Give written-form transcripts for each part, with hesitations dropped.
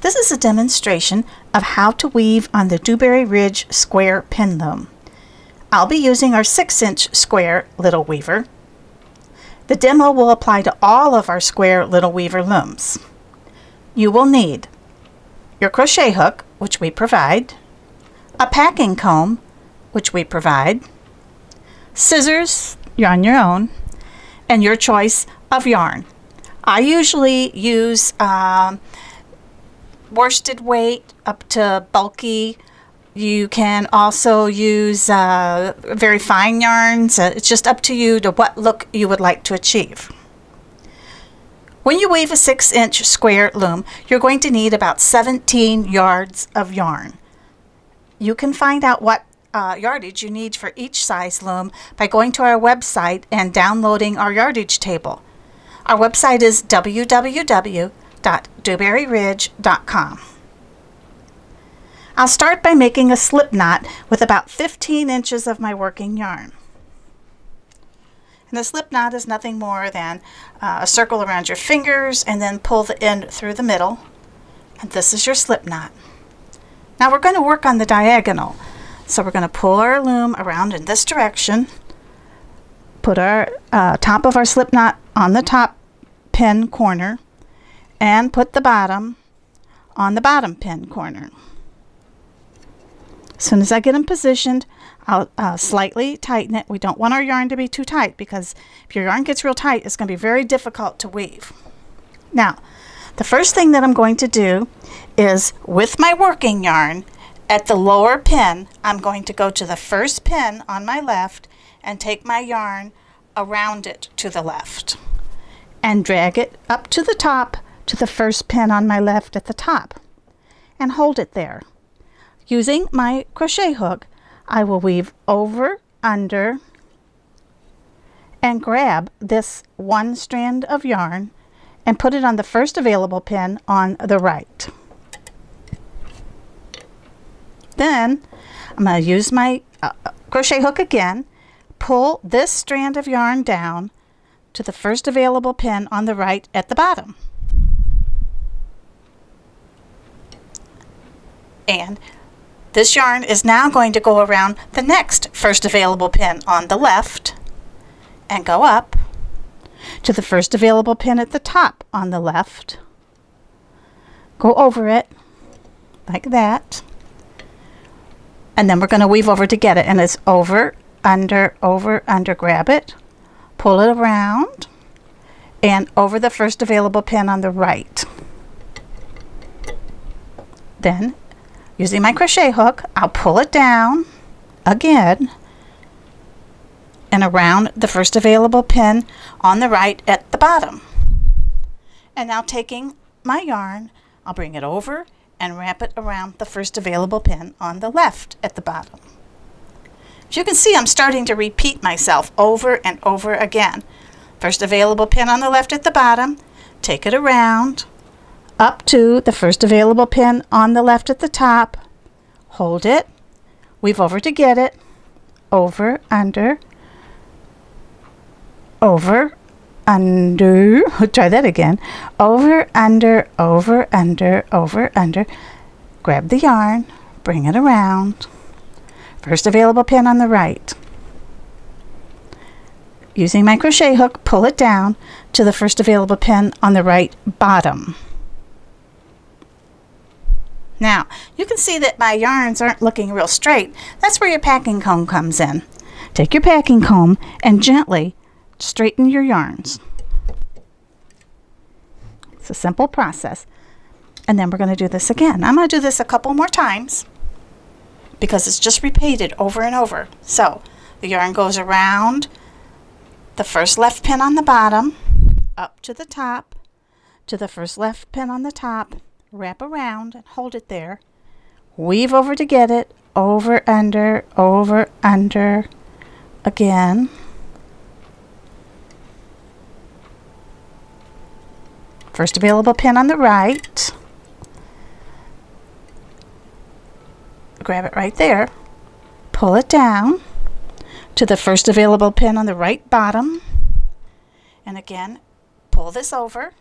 This is a demonstration of how to weave on the Dewberry Ridge square pin loom. I'll be using our 6-inch square Little Weaver. The demo will apply to all of our square Little Weaver looms. You will need your crochet hook, which we provide, a packing comb, which we provide, scissors, you're on your own, and your choice of yarn. I usually use worsted weight up to bulky. You can also use very fine yarns. It's just up to you to what look you would like to achieve. When you weave a 6-inch square loom, you're going to need about 17 yards of yarn. You can find out what yardage you need for each size loom by going to our website and downloading our yardage table. Our website is www.dewberryridge.com. I'll start by making a slip knot with about 15 inches of my working yarn. And the slip knot is nothing more than a circle around your fingers and then pull the end through the middle. And this is your slip knot. Now we're going to work on the diagonal. So we're going to pull our loom around in this direction, put our top of our slip knot on the top pin corner, and put the bottom on the bottom pin corner. As soon as I get them positioned, I'll slightly tighten it. We don't want our yarn to be too tight because if your yarn gets real tight, it's going to be very difficult to weave. Now, the first thing that I'm going to do is with my working yarn, at the lower pin, I'm going to go to the first pin on my left and take my yarn around it to the left and drag it up to the top to the first pin on my left at the top and hold it there. Using my crochet hook, I will weave over, under, and grab this one strand of yarn and put it on the first available pin on the right. Then I'm going to use my crochet hook again, pull this strand of yarn down to the first available pin on the right at the bottom. And this yarn is now going to go around the next first available pin on the left and go up to the first available pin at the top on the left. Go over it like that. And then we're going to weave over to get it. And it's over, under, grab it, pull it around, and over the first available pin on the right. Then, using my crochet hook, I'll pull it down again and around the first available pin on the right at the bottom. And now taking my yarn, I'll bring it over and wrap it around the first available pin on the left at the bottom. As you can see, I'm starting to repeat myself over and over again. First available pin on the left at the bottom, take it around, up to the first available pin on the left at the top, hold it, weave over to get it, over, under, try that again, over, under, grab the yarn, bring it around, first available pin on the right. Using my crochet hook, pull it down to the first available pin on the right bottom. Now, you can see that my yarns aren't looking real straight. That's where your packing comb comes in. Take your packing comb and gently straighten your yarns. It's a simple process. And then we're going to do this again. I'm going to do this a couple more times because it's just repeated over and over. So the yarn goes around the first left pin on the bottom, up to the top, to the first left pin on the top, wrap around and hold it there, weave over to get it, over, under, again, first available pin on the right, grab it right there, pull it down to the first available pin on the right bottom, and again pull this over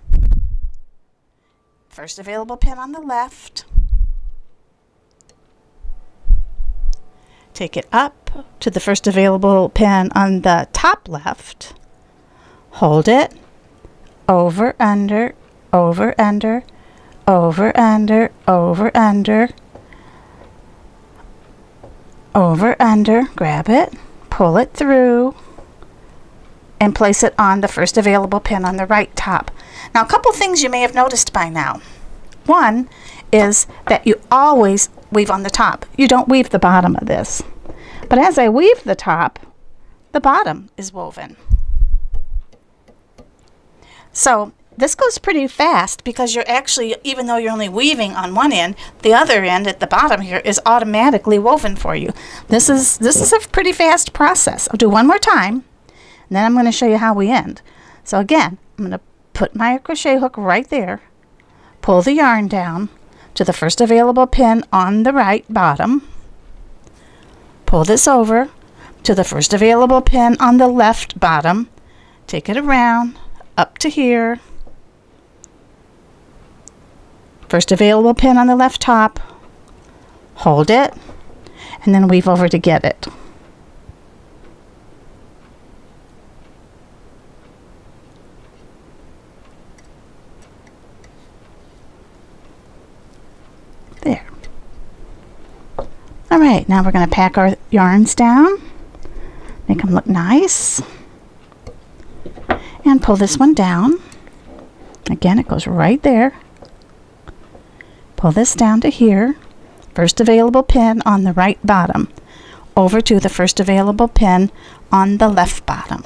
first available pin on the left, take it up to the first available pin on the top left, hold it, over, under, over, under, over, under, over, under, over, under, grab it, pull it through, and place it on the first available pin on the right top. Now, a couple things you may have noticed by now. One is that you always weave on the top. You don't weave the bottom of this. But as I weave the top, the bottom is woven. So this goes pretty fast because you're actually, even though you're only weaving on one end, the other end at the bottom here is automatically woven for you. This is a pretty fast process. I'll do one more time, and then I'm going to show you how we end. So again, I'm going to put my crochet hook right there, pull the yarn down to the first available pin on the right bottom, pull this over to the first available pin on the left bottom, take it around up to here, first available pin on the left top, hold it, and then weave over to get it. There. All right, now we're going to pack our yarns down, make them look nice, and pull this one down. Again, it goes right there. Pull this down to here, first available pin on the right bottom, over to the first available pin on the left bottom.